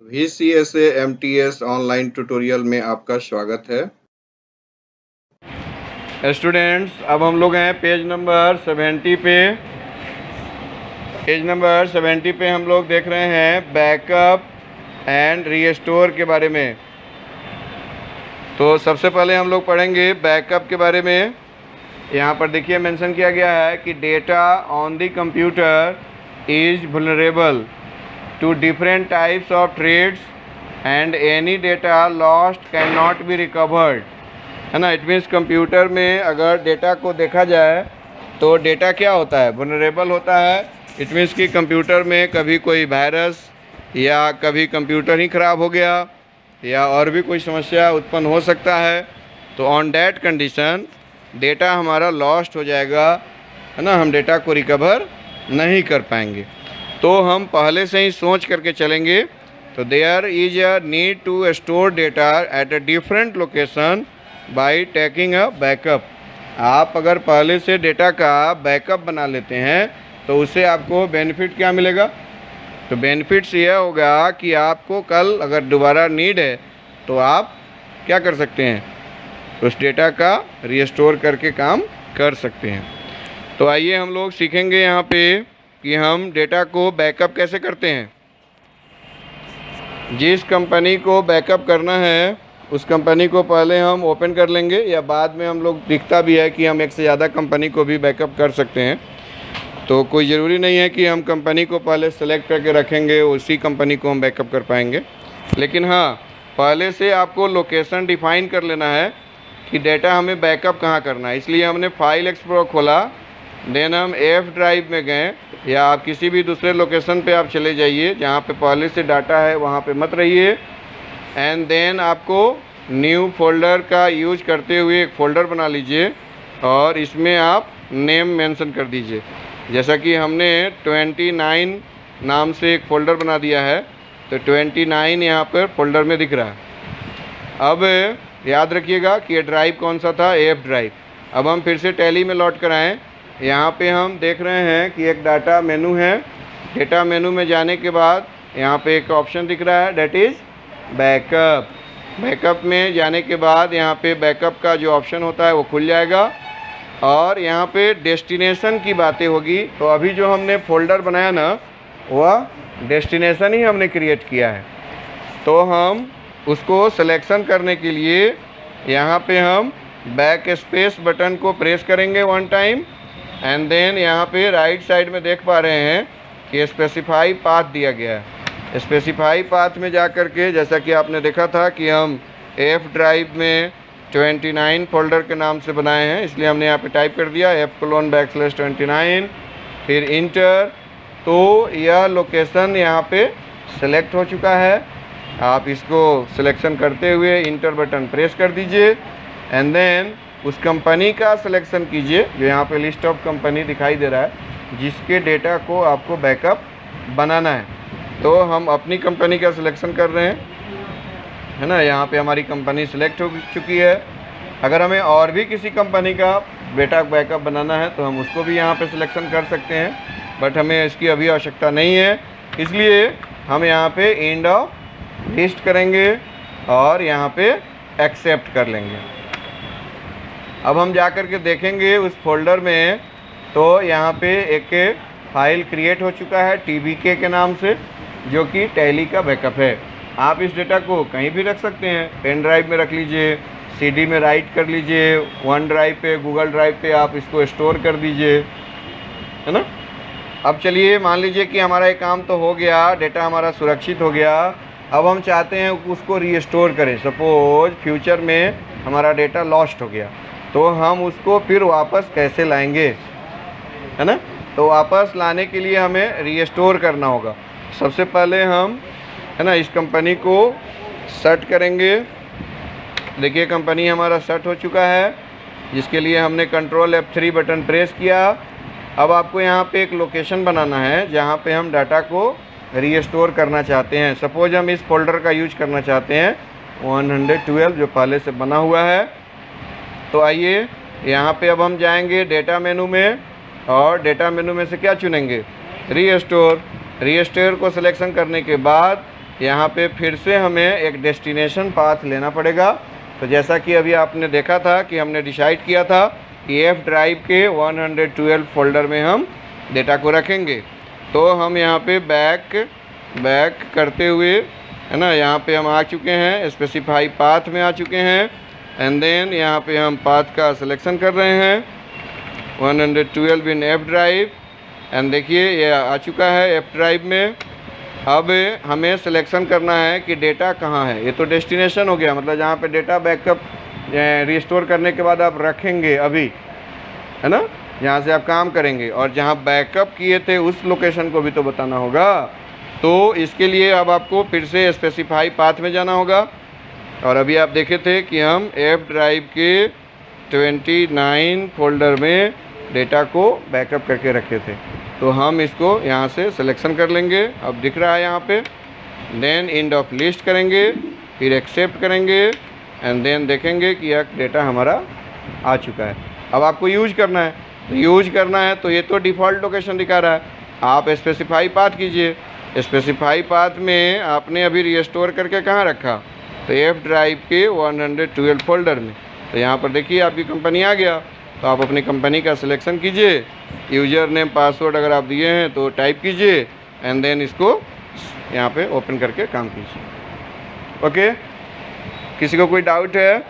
VCSA MTS online tutorial में आपका स्वागत है। स्टूडेंट्स, अब हम लोग हैं पेज नंबर 70 पे। पेज नंबर 70 पे हम लोग देख रहे हैं बैकअप एंड रीस्टोर के बारे में। तो सबसे पहले हम लोग पढ़ेंगे बैकअप के बारे में। यहाँ पर देखिए मेंशन किया गया है कि data on the computer is vulnerable to different types of threats and any data lost cannot be recovered, है ना। इट मीन्स कंप्यूटर में अगर डेटा को देखा जाए तो डेटा क्या होता है, वल्नरेबल होता है। इट मीन्स कि कंप्यूटर में कभी कोई वायरस या कभी कंप्यूटर ही ख़राब हो गया या और भी कोई समस्या उत्पन्न हो सकता है, तो ऑन डैट कंडीशन डेटा हमारा लॉस्ट हो जाएगा, है ना। हम डेटा को रिकवर नहीं कर पाएंगे। तो हम पहले से ही सोच करके चलेंगे। तो there is a need to store data at a different location by taking a backup. आप अगर पहले से डेटा का बैकअप बना लेते हैं तो उससे आपको बेनिफिट क्या मिलेगा। तो बेनिफिट्स यह होगा कि आपको कल अगर दोबारा नीड है तो आप क्या कर सकते हैं, उस डेटा का रीस्टोर करके काम कर सकते हैं। तो आइए हम लोग सीखेंगे यहाँ पे कि हम डेटा को बैकअप कैसे करते हैं। जिस कंपनी को बैकअप करना है उस कंपनी को पहले हम ओपन कर लेंगे, या बाद में हम लोग दिखता भी है कि हम एक से ज़्यादा कंपनी को भी बैकअप कर सकते हैं। तो कोई ज़रूरी नहीं है कि हम कंपनी को पहले सेलेक्ट करके रखेंगे उसी कंपनी को हम बैकअप कर पाएंगे। लेकिन हाँ, पहले से आपको लोकेशन डिफ़ाइन कर लेना है कि डेटा हमें बैकअप कहाँ करना है। इसलिए हमने फाइल एक्सप्लोरर खोला, देन हम एफ ड्राइव में गए, या आप किसी भी दूसरे लोकेशन पे आप चले जाइए जहाँ पे पहले से डाटा है, वहाँ पे मत रहिए। एंड देन आपको न्यू फोल्डर का यूज करते हुए एक फ़ोल्डर बना लीजिए और इसमें आप नेम मेंशन कर दीजिए। जैसा कि हमने 29 नाम से एक फ़ोल्डर बना दिया है, तो 29 यहाँ पर फ़ोल्डर में दिख रहा है। अब याद रखिएगा कि ये ड्राइव कौन सा था, एफ ड्राइव। अब हम फिर से टैली में लौट कर आएँ। यहाँ पे हम देख रहे हैं कि एक डाटा मेनू है। डेटा मेनू में जाने के बाद यहाँ पे एक ऑप्शन दिख रहा है, डेट इज़ बैकअप। बैकअप में जाने के बाद यहाँ पे बैकअप का जो ऑप्शन होता है वो खुल जाएगा और यहाँ पे डेस्टिनेशन की बातें होगी। तो अभी जो हमने फ़ोल्डर बनाया ना, वह डेस्टिनेशन ही हमने क्रिएट किया है। तो हम उसको सिलेक्शन करने के लिए यहाँ पे हम बैक स्पेस बटन को प्रेस करेंगे 1 टाइम, एंड देन यहाँ पे राइट साइड में देख पा रहे हैं कि स्पेसिफाई पाथ दिया गया है। स्पेसिफाई पाथ में जा कर के, जैसा कि आपने देखा था कि हम एफ ड्राइव में 29 फोल्डर के नाम से बनाए हैं, इसलिए हमने यहाँ पे टाइप कर दिया F:\29, फिर इंटर। तो यह लोकेशन यहाँ पे सेलेक्ट हो चुका है। आप इसको सिलेक्शन करते हुए इंटर बटन प्रेस कर दीजिए, एंड देन उस कंपनी का सिलेक्शन कीजिए जो यहाँ पे लिस्ट ऑफ कंपनी दिखाई दे रहा है, जिसके डेटा को आपको बैकअप बनाना है। तो हम अपनी कंपनी का सिलेक्शन कर रहे हैं, है ना। यहाँ पे हमारी कंपनी सिलेक्ट हो चुकी है। अगर हमें और भी किसी कंपनी का डेटा बैकअप बनाना है तो हम उसको भी यहाँ पे सिलेक्शन कर सकते हैं, बट हमें इसकी अभी आवश्यकता नहीं है। इसलिए हम यहाँ पे एंड ऑफ लिस्ट करेंगे और यहाँ पे एक्सेप्ट कर लेंगे। अब हम जा कर के देखेंगे उस फोल्डर में, तो यहाँ पे एक फ़ाइल क्रिएट हो चुका है TBK के नाम से, जो कि टैली का बैकअप है। आप इस डेटा को कहीं भी रख सकते हैं, पेन ड्राइव में रख लीजिए, CD में राइट कर लीजिए, वन ड्राइव पे, गूगल ड्राइव पे आप इसको स्टोर कर दीजिए, है ना। अब चलिए, मान लीजिए कि हमारा ये काम तो हो गया, डेटा हमारा सुरक्षित हो गया। अब हम चाहते हैं उसको रीस्टोर करें। सपोज फ्यूचर में हमारा डेटा लॉस्ट हो गया, तो हम उसको फिर वापस कैसे लाएंगे, है ना। तो वापस लाने के लिए हमें रीस्टोर करना होगा। सबसे पहले हम, है ना, इस कंपनी को सेट करेंगे। देखिए कंपनी हमारा सेट हो चुका है, जिसके लिए हमने कंट्रोल F3 बटन प्रेस किया। अब आपको यहाँ पे एक लोकेशन बनाना है जहाँ पे हम डाटा को रीस्टोर करना चाहते हैं। सपोज हम इस फोल्डर का यूज करना चाहते हैं 112 जो पहले से बना हुआ है। तो आइए यहाँ पे अब हम जाएंगे डेटा मेनू में, और डेटा मेनू में से क्या चुनेंगे, रीस्टोर। रीस्टोर को सिलेक्शन करने के बाद यहाँ पे फिर से हमें एक डेस्टिनेशन पाथ लेना पड़ेगा। तो जैसा कि अभी आपने देखा था कि हमने डिसाइड किया था कि एफ ड्राइव के 112 फोल्डर में हम डेटा को रखेंगे। तो हम यहाँ पे बैक करते हुए, है ना, यहाँ पे हम आ चुके हैं, स्पेसिफाई पाथ में आ चुके हैं। एंड देन यहाँ पे हम पाथ का सिलेक्शन कर रहे हैं 112 इन एफ ड्राइव। एंड देखिए ये आ चुका है एफ ड्राइव में। अब हमें सिलेक्शन करना है कि डेटा कहाँ है। ये तो डेस्टिनेशन हो गया, मतलब जहाँ पे डेटा बैकअप रिस्टोर करने के बाद आप रखेंगे अभी, है ना, जहाँ से आप काम करेंगे। और जहाँ बैकअप किए थे उस लोकेशन को भी तो बताना होगा। तो इसके लिए अब आपको फिर से स्पेसिफाई पाथ में जाना होगा। और अभी आप देखे थे कि हम एफ ड्राइव के 29 फोल्डर में डेटा को बैकअप करके रखे थे। तो हम इसको यहाँ से सिलेक्शन कर लेंगे, अब दिख रहा है यहाँ पे। देन एंड ऑफ लिस्ट करेंगे, फिर एक्सेप्ट करेंगे। एंड देन देखेंगे कि यह डेटा हमारा आ चुका है। अब आपको यूज करना है, तो यूज करना है तो ये तो डिफ़ॉल्ट लोकेशन दिखा रहा है। आप स्पेसिफाई पाथ कीजिए। स्पेसिफाई पाथ में आपने अभी रिस्टोर करके कहाँ रखा, तो एफ ड्राइव के 112 फोल्डर में। तो यहाँ पर देखिए आपकी कंपनी आ गया। तो आप अपनी कंपनी का सिलेक्शन कीजिए, यूज़र नेम पासवर्ड अगर आप दिए हैं तो टाइप कीजिए। एंड देन इसको यहाँ पे ओपन करके काम कीजिए। ओके, किसी को कोई डाउट है?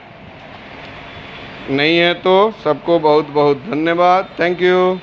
नहीं है तो सबको बहुत बहुत धन्यवाद। Thank you.